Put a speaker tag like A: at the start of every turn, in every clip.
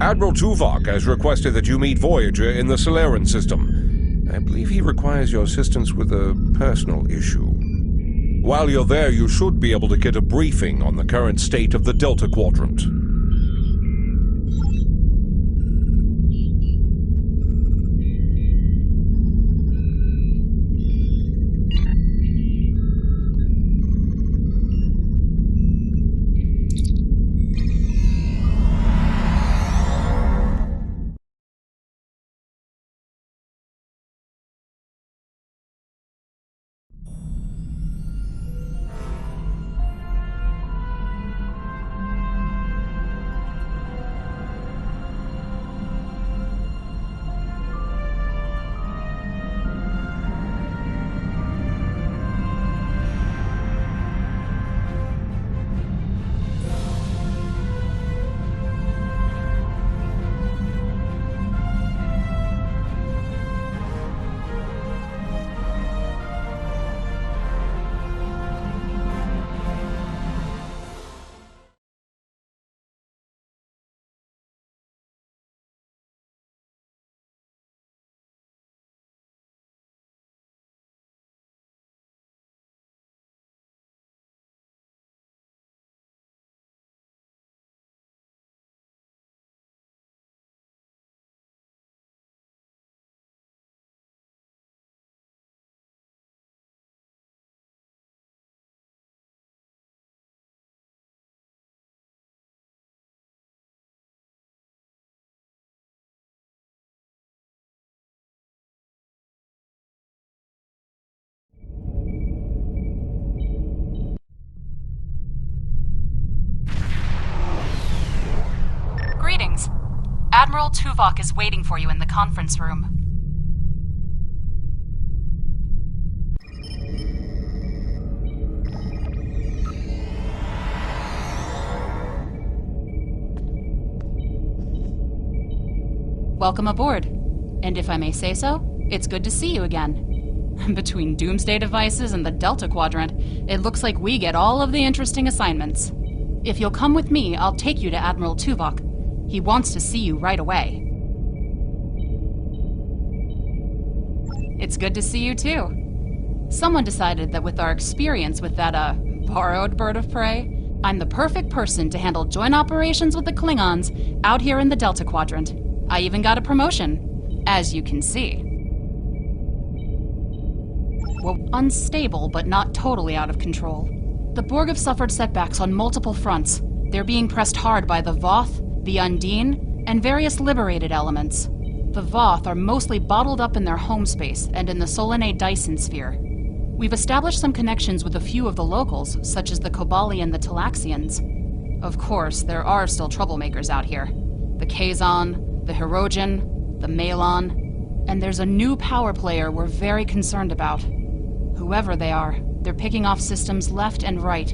A: Admiral Tuvok has requested that you meet Voyager in the Solarian system. I believe he requires your assistance with a personal issue. While you're there, you should be able to get a briefing on the current state of the Delta Quadrant.
B: Greetings. Admiral Tuvok is waiting for you in the conference room. Welcome aboard. And if I may say so, it's good to see you again. Between doomsday devices and the Delta Quadrant, it looks like we get all of the interesting assignments. If you'll come with me, I'll take you to Admiral Tuvok. He wants to see you right away. It's good to see you too. Someone decided that with our experience with that, borrowed bird of prey, I'm the perfect person to handle joint operations with the Klingons out here in the Delta Quadrant. I even got a promotion, as you can see. We're unstable, but not totally out of control. The Borg have suffered setbacks on multiple fronts. They're being pressed hard by the Voth, the Undine, and various liberated elements. The Voth are mostly bottled up in their home space and in the Solanae Dyson sphere. We've established some connections with a few of the locals, such as the Kobali and the Talaxians. Of course, there are still troublemakers out here. The Kazon, the Hirogen, the Malon, and there's a new power player we're very concerned about. Whoever they are, they're picking off systems left and right.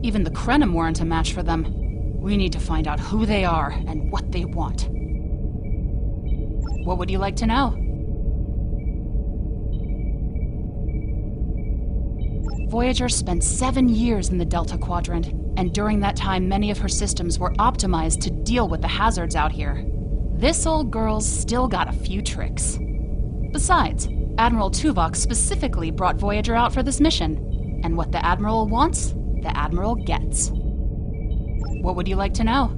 B: Even the Krenim weren't a match for them. We need to find out who they are and what they want. What would you like to know? Voyager spent 7 years in the Delta Quadrant, and during that time many of her systems were optimized to deal with the hazards out here. This old girl's still got a few tricks. Besides, Admiral Tuvok specifically brought Voyager out for this mission, and what the Admiral wants, the Admiral gets. What would you like to know?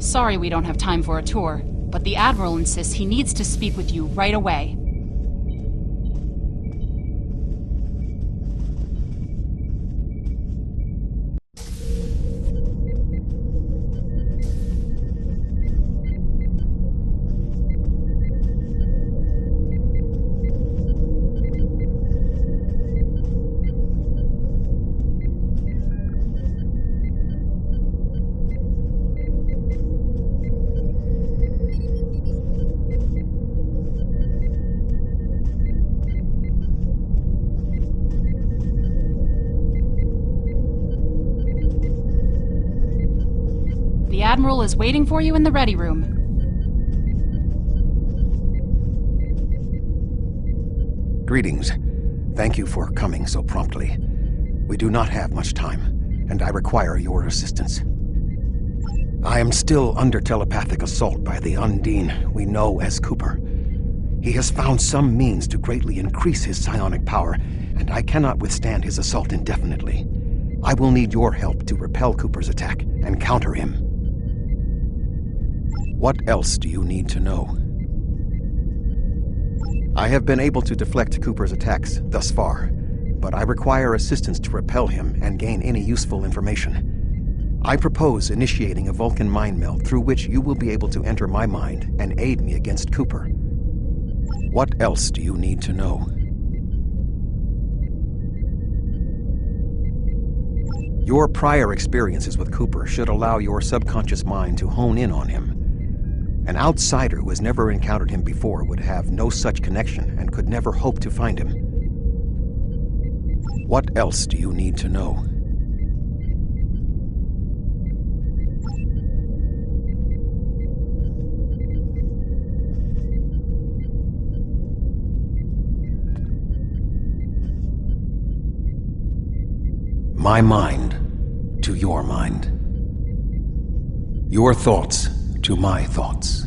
B: Sorry we don't have time for a tour, but the Admiral insists he needs to speak with you right away. The Admiral is waiting for you in the ready room.
C: Greetings. Thank you for coming so promptly. We do not have much time, and I require your assistance. I am still under telepathic assault by the Undine we know as Cooper. He has found some means to greatly increase his psionic power, and I cannot withstand his assault indefinitely. I will need your help to repel Cooper's attack and counter him. What else do you need to know? I have been able to deflect Cooper's attacks thus far, but I require assistance to repel him and gain any useful information. I propose initiating a Vulcan mind meld through which you will be able to enter my mind and aid me against Cooper. What else do you need to know? Your prior experiences with Cooper should allow your subconscious mind to hone in on him. An outsider who has never encountered him before would have no such connection and could never hope to find him. What else do you need to know? My mind to your mind. Your thoughts to my thoughts.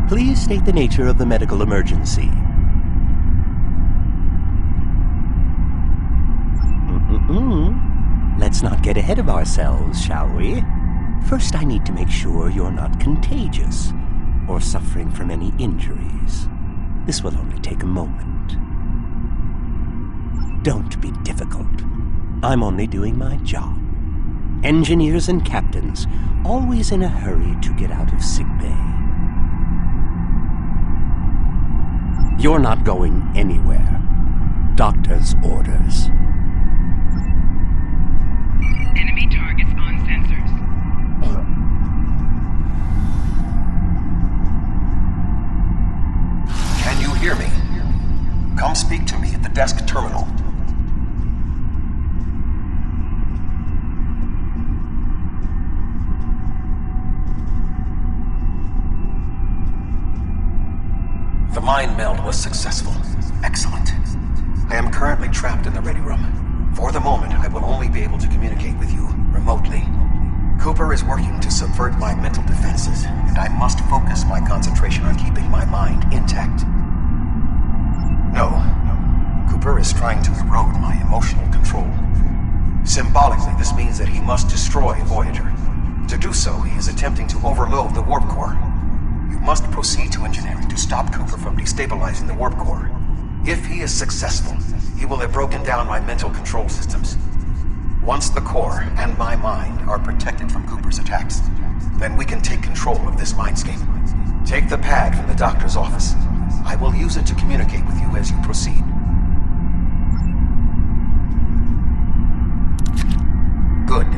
D: Please state the nature of the medical emergency. Let's not get ahead of ourselves, shall we? First, I need to make sure you're not contagious or suffering from any injuries. This will only take a moment. Don't be difficult. I'm only doing my job. Engineers and captains, always in a hurry to get out of sickbay. You're not going anywhere. Doctor's orders.
E: Enemy targets on sensors.
C: Can you hear me? Come speak to me at the desk terminal. The mind meld was successful. Excellent. I am currently trapped in the ready room. For the moment, I will only be able to communicate with you remotely. Cooper is working to subvert my mental defenses, and I must focus my concentration on keeping my mind intact. No. Cooper is trying to erode my emotional control. Symbolically, this means that he must destroy Voyager. To do so, he is attempting to overload the warp core. You must proceed to engineering to stop Cooper from destabilizing the warp core. If he is successful, he will have broken down my mental control systems. Once the core and my mind are protected from Cooper's attacks, then we can take control of this mindscape. Take the pad from the doctor's office. I will use it to communicate with you as you proceed. Good.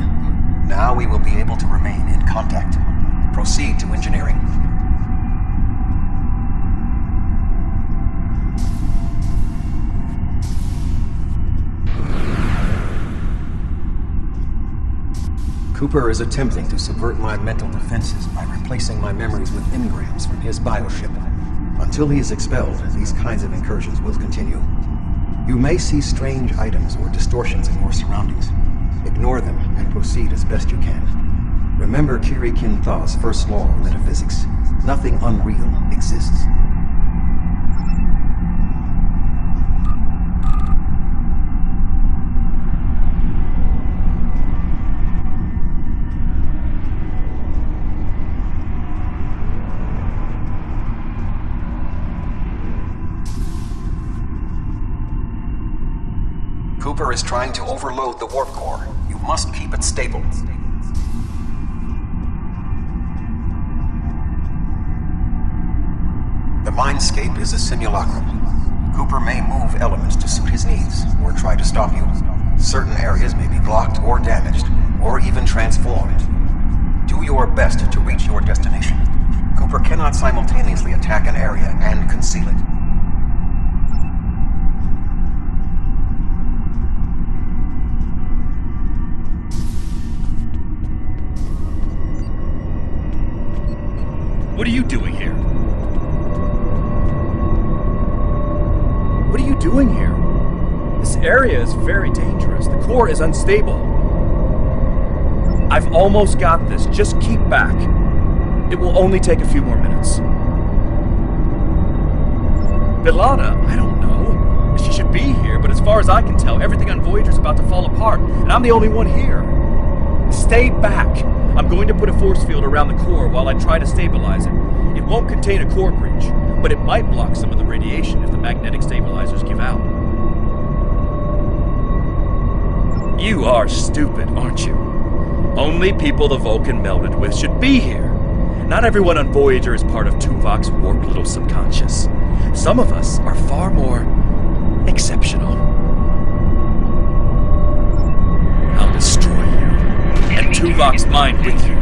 C: Now we will be able to remain in contact. Proceed to engineering. Cooper is attempting to subvert my mental defenses by replacing my memories with engrams from his bioship. Until he is expelled, these kinds of incursions will continue. You may see strange items or distortions in your surroundings. Ignore them and proceed as best you can. Remember Kiri Kin Tha's first law of metaphysics. Nothing unreal exists. Cooper is trying to overload the warp core. You must keep it stable. The mindscape is a simulacrum. Cooper may move elements to suit his needs, or try to stop you. Certain areas may be blocked or damaged, or even transformed. Do your best to reach your destination. Cooper cannot simultaneously attack an area and conceal it.
F: What are you doing here? What are you doing here? This area is very dangerous. The core is unstable. I've almost got this. Just keep back. It will only take a few more minutes. Belana, I don't know. She should be here, but as far as I can tell, everything on Voyager's about to fall apart, and I'm the only one here. Stay back. I'm going to put a force field around the core while I try to stabilize it. It won't contain a core breach, but it might block some of the radiation if the magnetic stabilizers give out. You are stupid, aren't you? Only people the Vulcan melded with should be here. Not everyone on Voyager is part of Tuvok's warped little subconscious. Some of us are far more exceptional. I'll destroy you, and Tuvok's mind with you.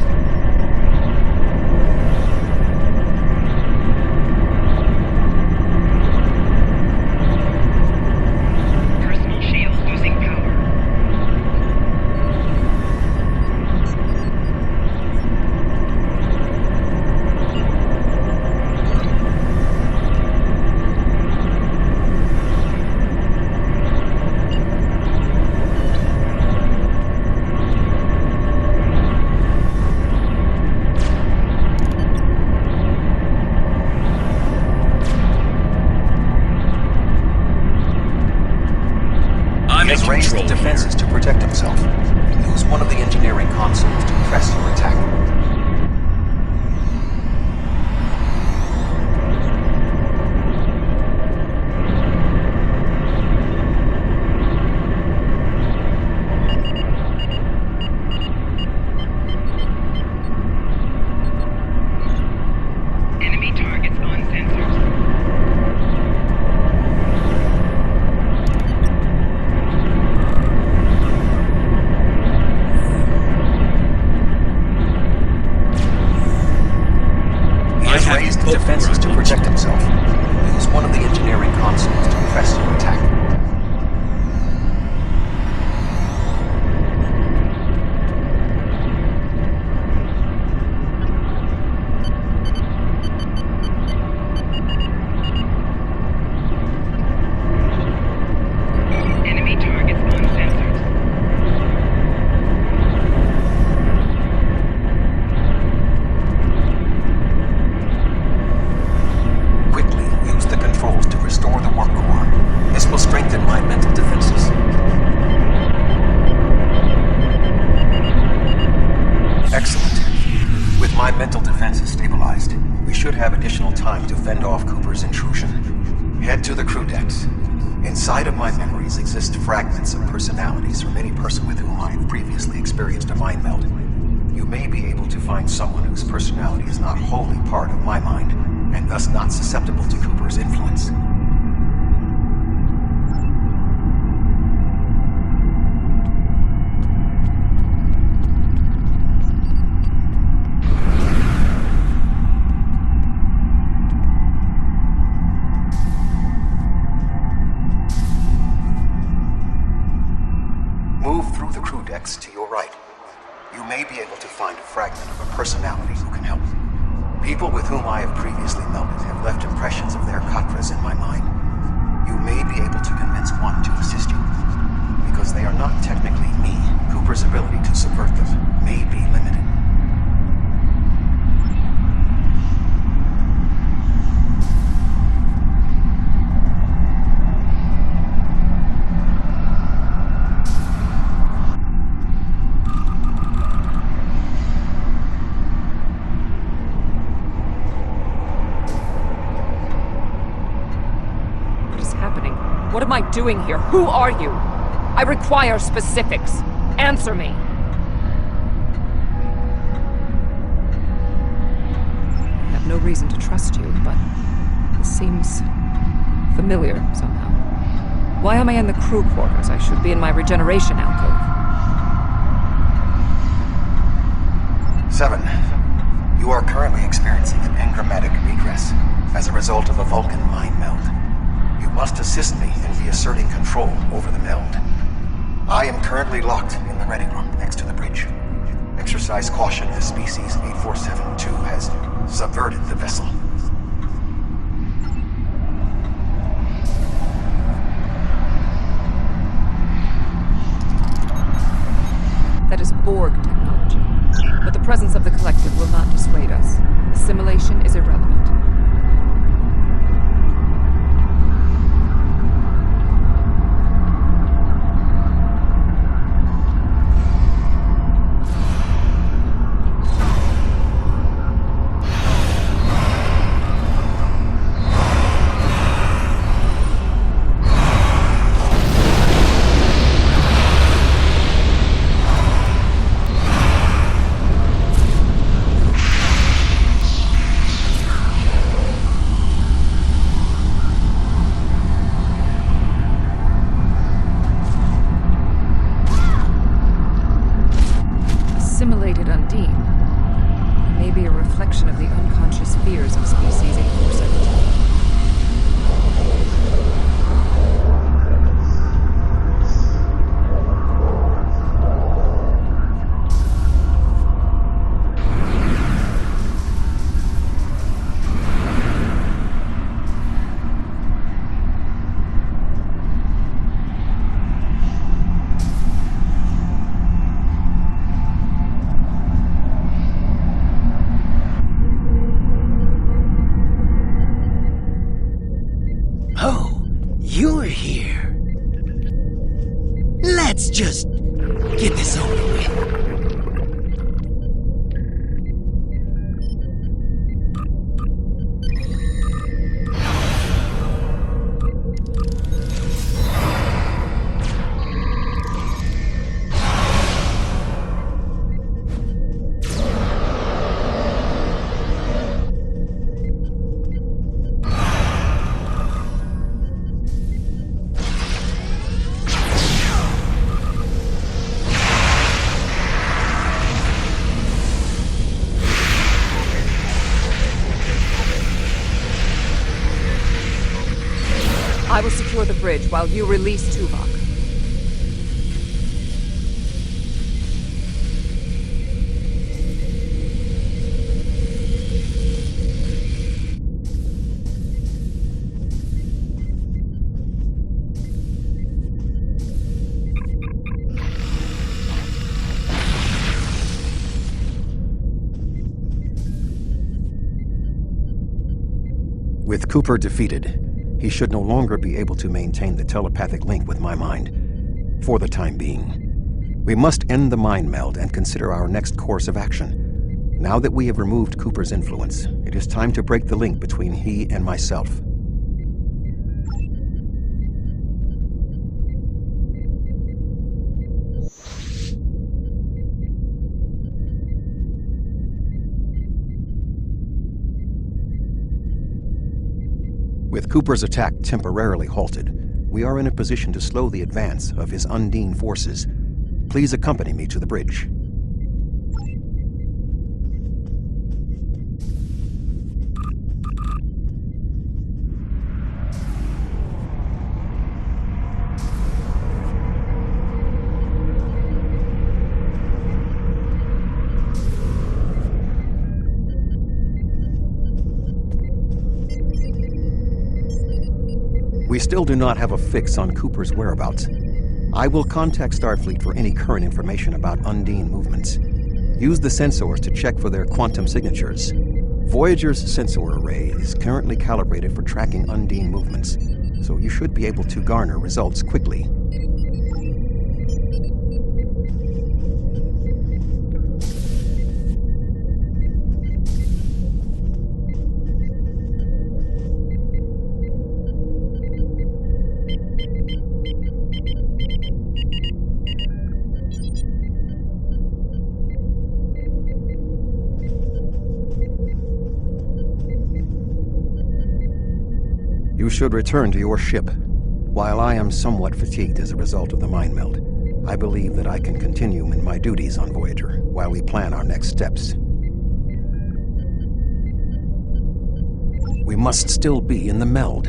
E: Personal shield losing power.
C: He has raised the defenses to protect himself. Use one of the engineering consoles to press your attack.
E: Enemy targets on sensors.
C: He has raised the defenses to protect himself. Use one of the engineering consoles to press your attack.
E: Enemy targets on sensors.
C: Quickly use the controls to restore the warp core. This will strengthen my mental defenses. Excellent. With my mental defenses stabilized, we should have additional time to fend off Cooper's intrusion. Head to the crew decks. Inside of my memories exist fragments of personalities from any person with whom I have previously experienced a mind meld. You may be able to find someone whose personality is not wholly part of my mind, and thus not susceptible to Cooper's influence. Move through the crew decks to your right. You may be able to find a fragment of a personality who can help. People with whom I have previously melded have left impressions of their Katras in my mind. You may be able to convince one to assist you. Because they are not technically me, Cooper's ability to subvert them may be limited.
G: What is happening? What am I doing here? Who are you? I require specifics. Answer me. I have no reason to trust you, but this seems familiar somehow. Why am I in the crew quarters? I should be in my regeneration alcove.
C: 7. You are currently experiencing an engrammatic regress as a result of a Vulcan mind meld. You must assist me in reasserting control over the meld. I am currently locked in the ready room next to the bridge. Exercise caution as species 8472 has subverted the vessel.
G: That is Borg technology. But the presence of the collective will not dissuade us. Assimilation is irrelevant. Assimilated Undine may be a reflection of the unconscious fears of species 8472.
H: Oh, you're here. Let's just get this over with.
G: I will secure the bridge while you release Tuvok.
C: With Cooper defeated, he should no longer be able to maintain the telepathic link with my mind, for the time being. We must end the mind meld and consider our next course of action. Now that we have removed Cooper's influence, it is time to break the link between he and myself. With Cooper's attack temporarily halted, we are in a position to slow the advance of his Undine forces. Please accompany me to the bridge. We still do not have a fix on Cooper's whereabouts. I will contact Starfleet for any current information about Undine movements. Use the sensors to check for their quantum signatures. Voyager's sensor array is currently calibrated for tracking Undine movements, so you should be able to garner results quickly. should return to your ship. While I am somewhat fatigued as a result of the mind meld, I believe that I can continue in my duties on Voyager while we plan our next steps. We must still be in the meld.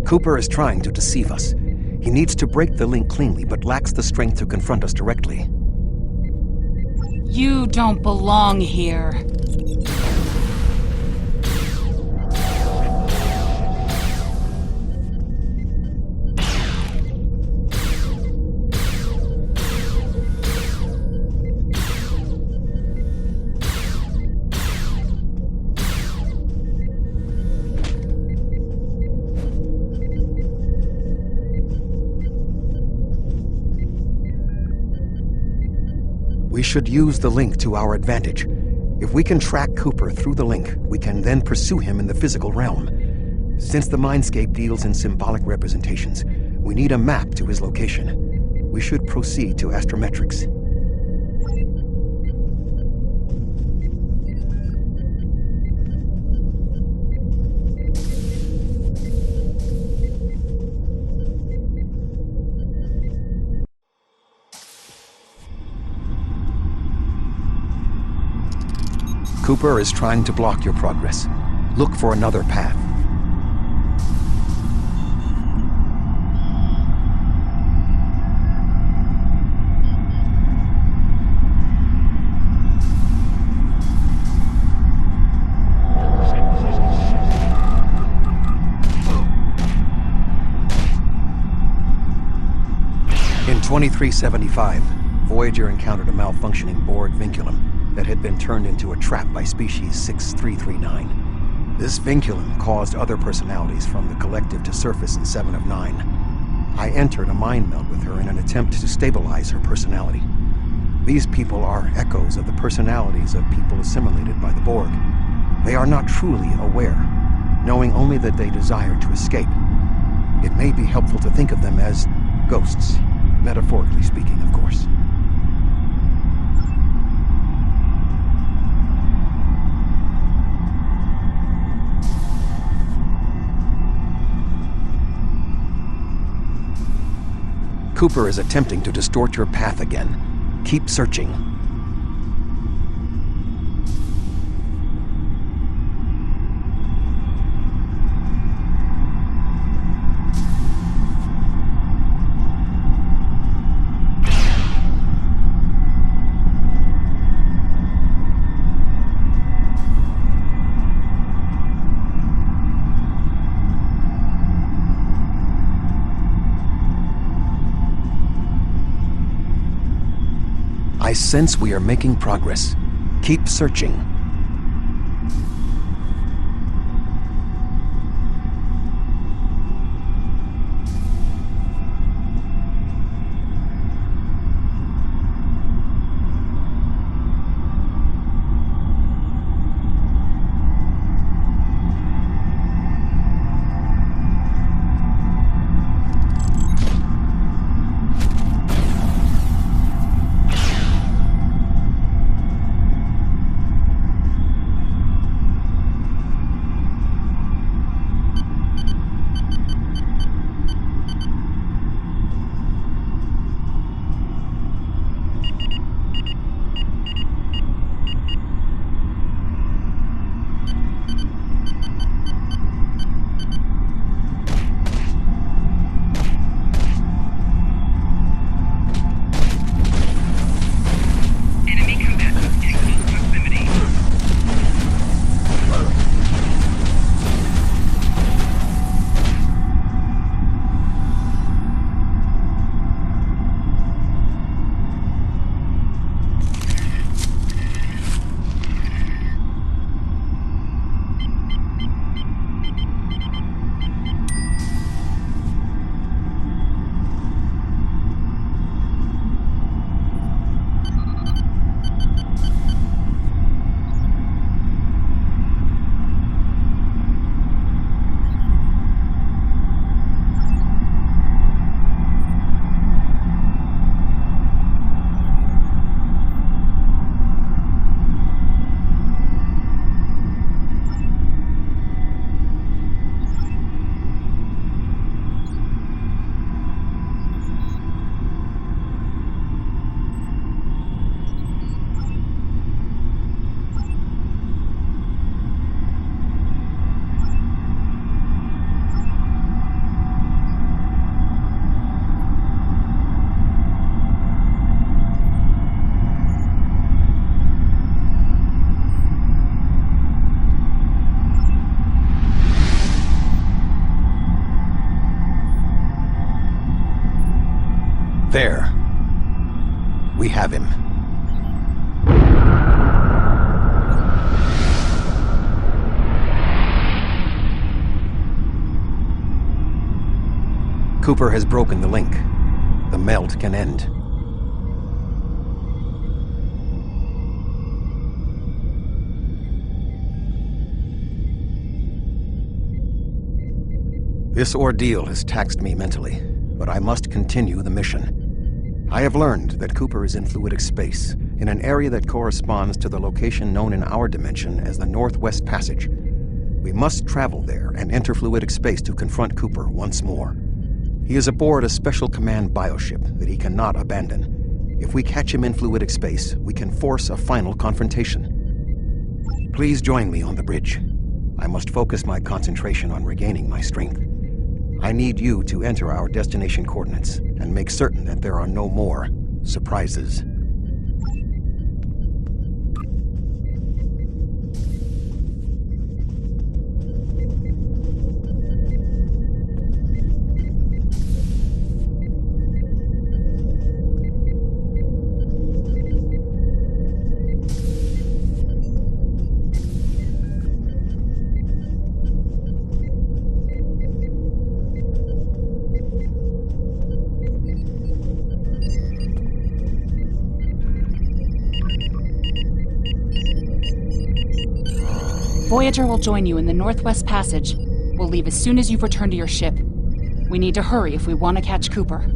C: Cooper is trying to deceive us. He needs to break the link cleanly, but lacks the strength to confront us directly.
B: You don't belong here.
C: We should use the link to our advantage. If we can track Cooper through the link, we can then pursue him in the physical realm. Since the Mindscape deals in symbolic representations, we need a map to his location. We should proceed to astrometrics. Cooper is trying to block your progress. Look for another path. In 2375, Voyager encountered a malfunctioning Borg vinculum that had been turned into a trap by species 6339. This vinculum caused other personalities from the collective to surface in 7 of 9. I entered a mind meld with her in an attempt to stabilize her personality. These people are echoes of the personalities of people assimilated by the Borg. They are not truly aware, knowing only that they desire to escape. It may be helpful to think of them as ghosts, metaphorically speaking, of course. Cooper is attempting to distort your path again. Keep searching. I sense we are making progress. Keep searching. There. We have him. Cooper has broken the link. The melt can end. This ordeal has taxed me mentally, but I must continue the mission. I have learned that Cooper is in fluidic space, in an area that corresponds to the location known in our dimension as the Northwest Passage. We must travel there and enter fluidic space to confront Cooper once more. He is aboard a special command bioship that he cannot abandon. If we catch him in fluidic space, we can force a final confrontation. Please join me on the bridge. I must focus my concentration on regaining my strength. I need you to enter our destination coordinates and make certain that there are no more surprises.
B: Voyager will join you in the Northwest Passage. We'll leave as soon as you've returned to your ship. We need to hurry if we want to catch Cooper.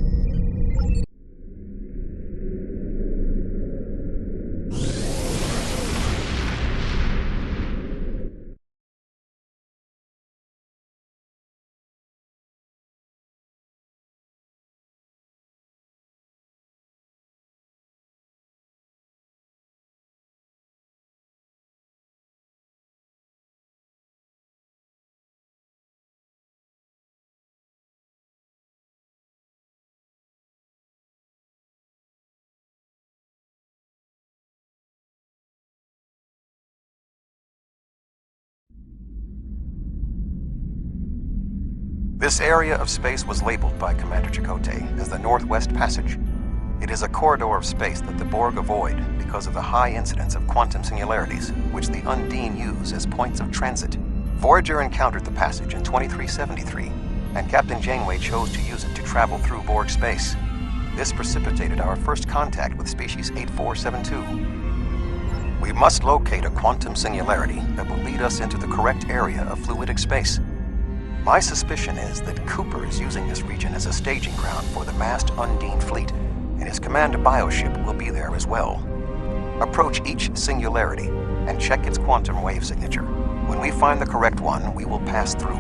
C: This area of space was labeled by Commander Chakotay as the Northwest Passage. It is a corridor of space that the Borg avoid because of the high incidence of quantum singularities, which the Undine use as points of transit. Voyager encountered the passage in 2373, and Captain Janeway chose to use it to travel through Borg space. This precipitated our first contact with species 8472. We must locate a quantum singularity that will lead us into the correct area of fluidic space. My suspicion is that Cooper is using this region as a staging ground for the massed Undine fleet, and his command bioship will be there as well. Approach each singularity and check its quantum wave signature. When we find the correct one, we will pass through.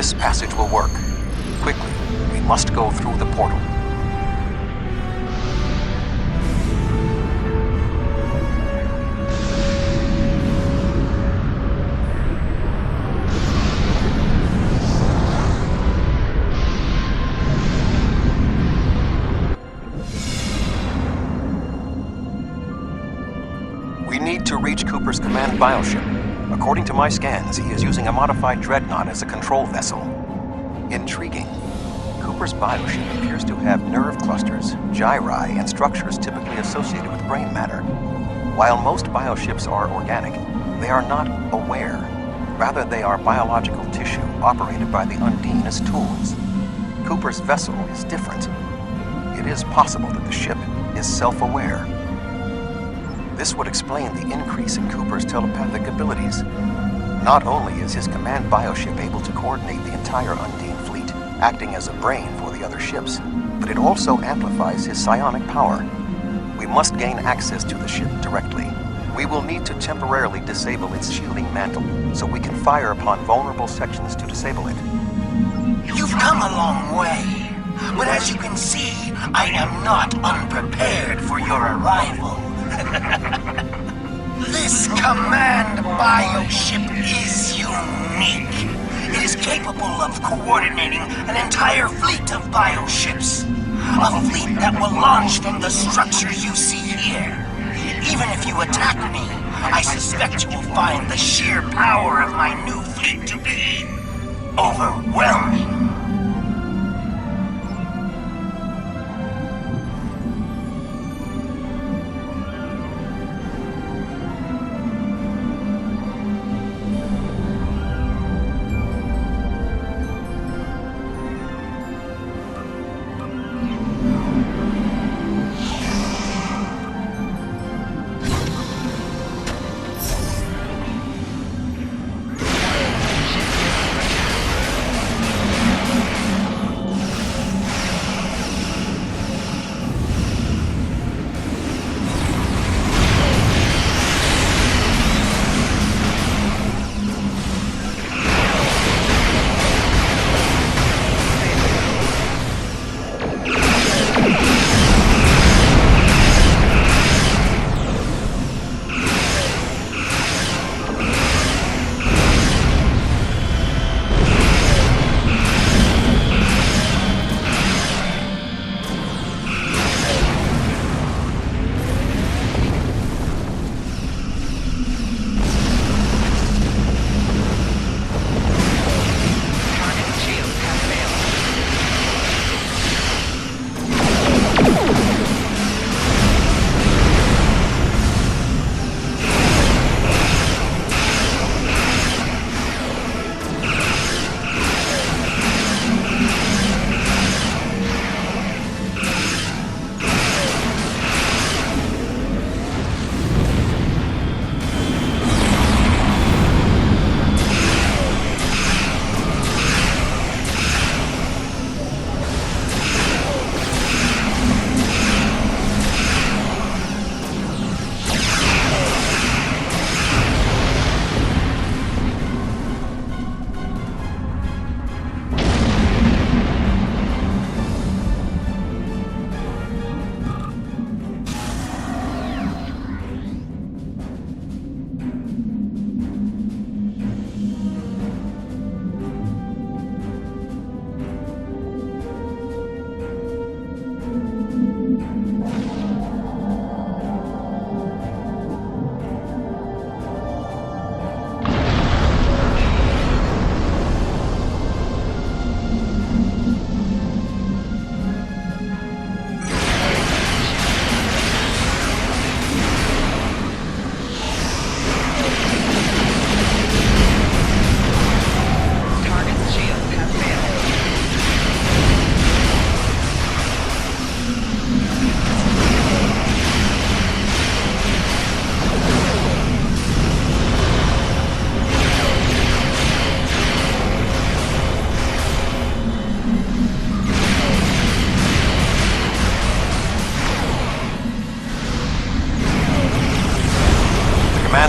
C: This passage will work. Quickly, we must go through the portal. We need to reach Cooper's command bioship. According to my scans, he is using a modified dreadnought as a control vessel. Intriguing. Cooper's bioship appears to have nerve clusters, gyri, and structures typically associated with brain matter. While most bioships are organic, they are not aware. Rather, they are biological tissue operated by the Undine as tools. Cooper's vessel is different. It is possible that the ship is self-aware. This would explain the increase in Cooper's telepathic abilities. Not only is his command bioship able to coordinate the entire Undine fleet, acting as a brain for the other ships, but it also amplifies his psionic power. We must gain access to the ship directly. We will need to temporarily disable its shielding mantle, so we can fire upon vulnerable sections to disable it.
H: You've come a long way, but as you can see, I am not unprepared for your arrival. This command bioship is unique. It is capable of coordinating an entire fleet of bioships. A fleet that will launch from the structures you see here. Even if you attack me, I suspect you will find the sheer power of my new fleet to be overwhelming.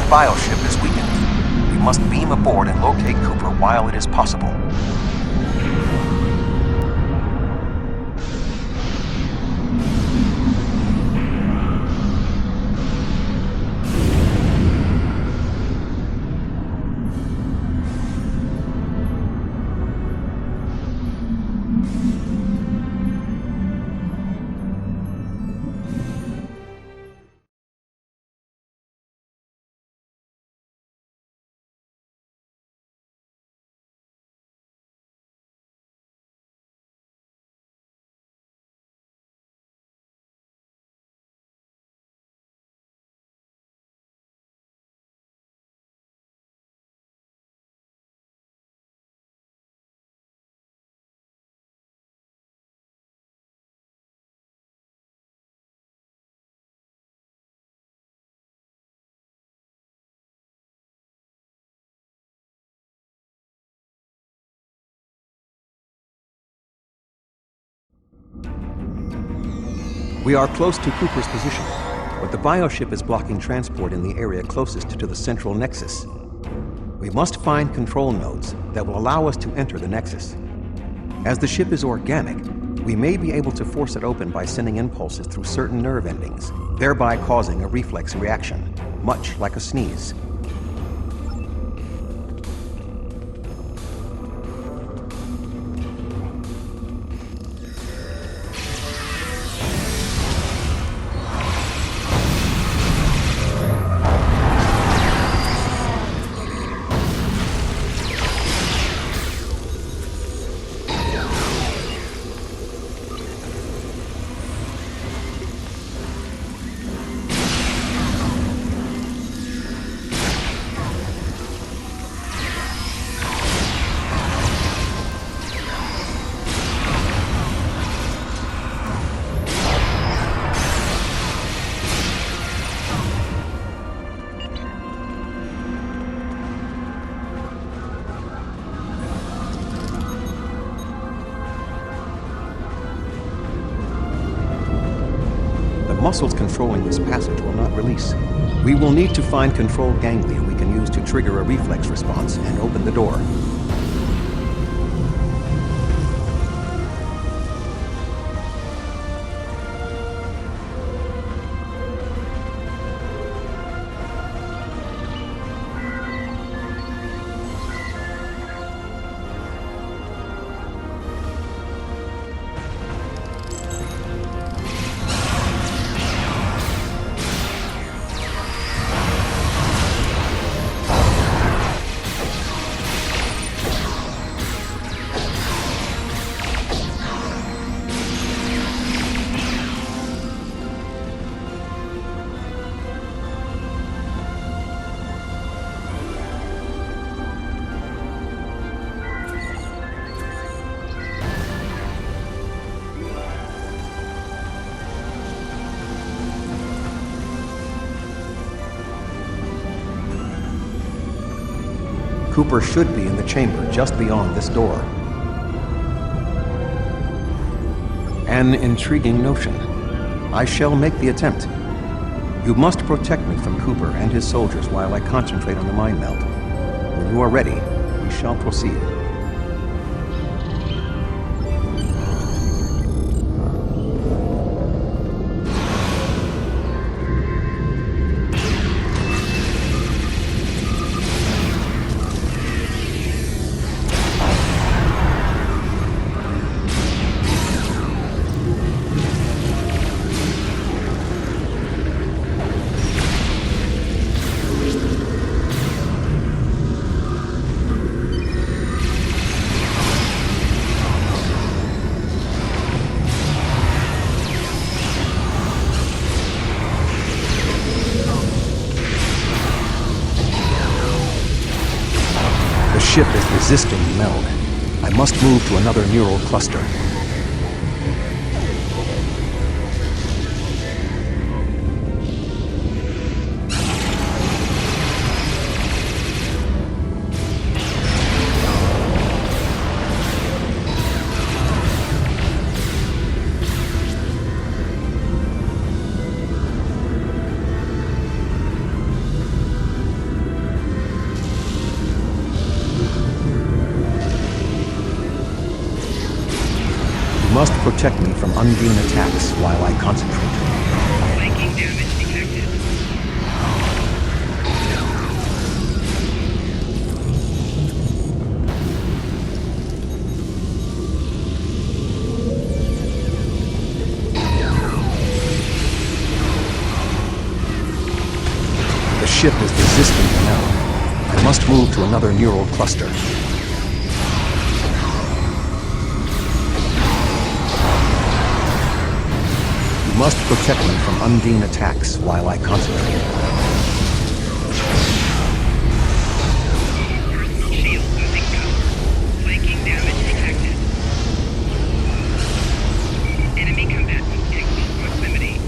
C: Bioship is weakened. We must beam aboard and locate Cooper while it is possible. We are close to Cooper's position, but the bioship is blocking transport in the area closest to the central nexus. We must find control nodes that will allow us to enter the nexus. As the ship is organic, we may be able to force it open by sending impulses through certain nerve endings, thereby causing a reflex reaction, much like a sneeze. Muscles controlling this passage will not release. We will need to find controlled ganglia we can use to trigger a reflex response and open the door. Cooper should be in the chamber just beyond this door. An intriguing notion. I shall make the attempt. You must protect me from Cooper and his soldiers while I concentrate on the mind meld. When you are ready, we shall proceed. The ship is resisting the meld. I must move to another neural cluster. You must protect me from undine attacks while I concentrate.
E: Flanking damage detected.
C: The ship is resisting the meld. I must move to another neural cluster. You must protect me from undine attacks while I concentrate.
E: Personal shield losing power. Flanking damage detected. Enemy combatant in close proximity.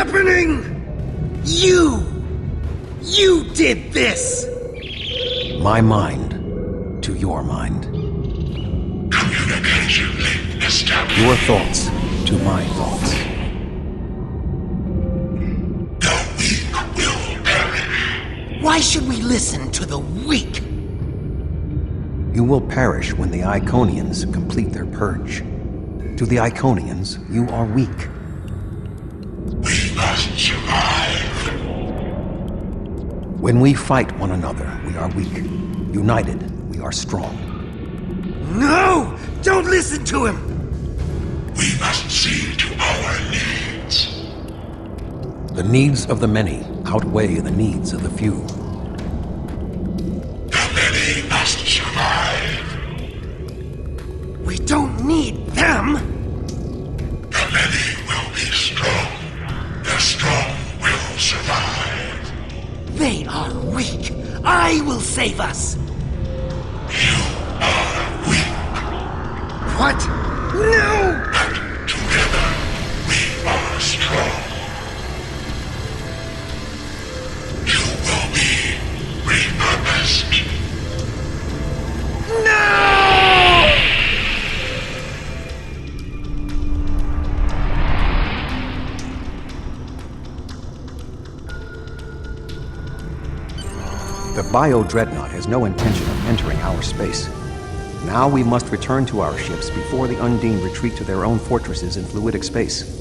H: happening? You did this!
C: My mind to your mind.
I: Communication link established.
C: Your thoughts to my thoughts.
I: The weak will perish.
H: Why should we listen to the weak?
C: You will perish when the Iconians complete their purge. To the Iconians, you are weak.
I: We must survive.
C: When we fight one another, we are weak. United, we are strong.
H: No! Don't listen to him!
I: We must see to our needs.
C: The needs of the many outweigh the needs of the few.
I: The many must survive.
H: We don't need them!
I: The many will be strong. The strong will survive.
H: They are weak. I will save us!
I: You are weak.
H: What? No!
I: But together we are strong. You will be repurposed.
H: No!
C: The Bio-Dreadnought has no intention of entering our space. Now we must return to our ships before the Undine retreat to their own fortresses in fluidic space.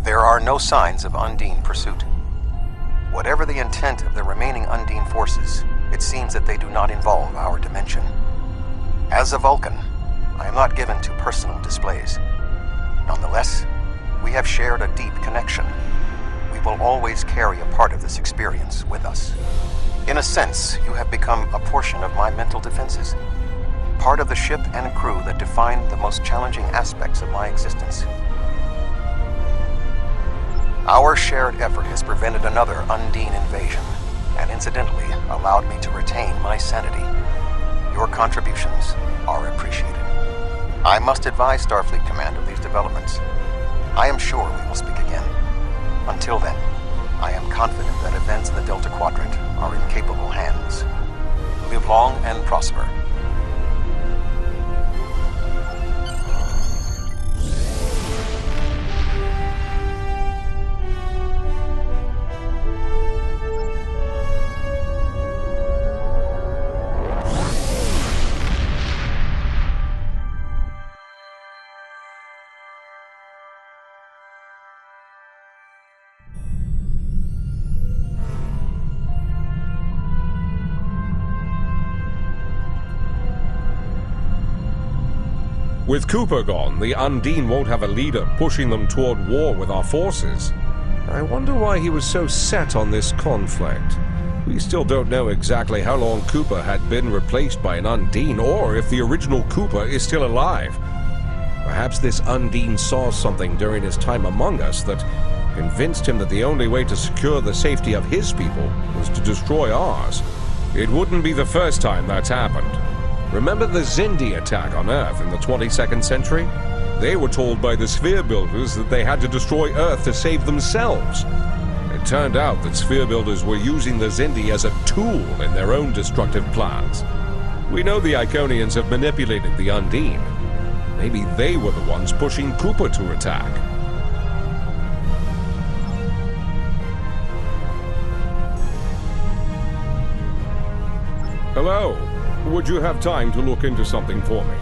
C: There are no signs of Undine pursuit. Whatever the intent of the remaining Undine forces, it seems that they do not involve our dimension. As a Vulcan, I am not given to personal displays. Nonetheless, we have shared a deep connection. We will always carry a part of this experience with us. In a sense, you have become a portion of my mental defenses. Part of the ship and crew that define the most challenging aspects of my existence. Our shared effort has prevented another Undine invasion, and incidentally allowed me to retain my sanity. Your contributions are appreciated. I must advise Starfleet Command of these developments. I am sure we will speak again. Until then, I am confident that events in the Delta Quadrant are in capable hands. Live long and prosper.
A: With Cooper gone, the Undine won't have a leader pushing them toward war with our forces. I wonder why he was so set on this conflict. We still don't know exactly how long Cooper had been replaced by an Undine, or if the original Cooper is still alive. Perhaps this Undine saw something during his time among us that convinced him that the only way to secure the safety of his people was to destroy ours. It wouldn't be the first time that's happened. Remember the Xindi attack on Earth in the 22nd century? They were told by the Sphere Builders that they had to destroy Earth to save themselves. It turned out that Sphere Builders were using the Xindi as a tool in their own destructive plans. We know the Iconians have manipulated the Undine. Maybe they were the ones pushing Cooper to attack. Hello. Would you have time to look into something for me?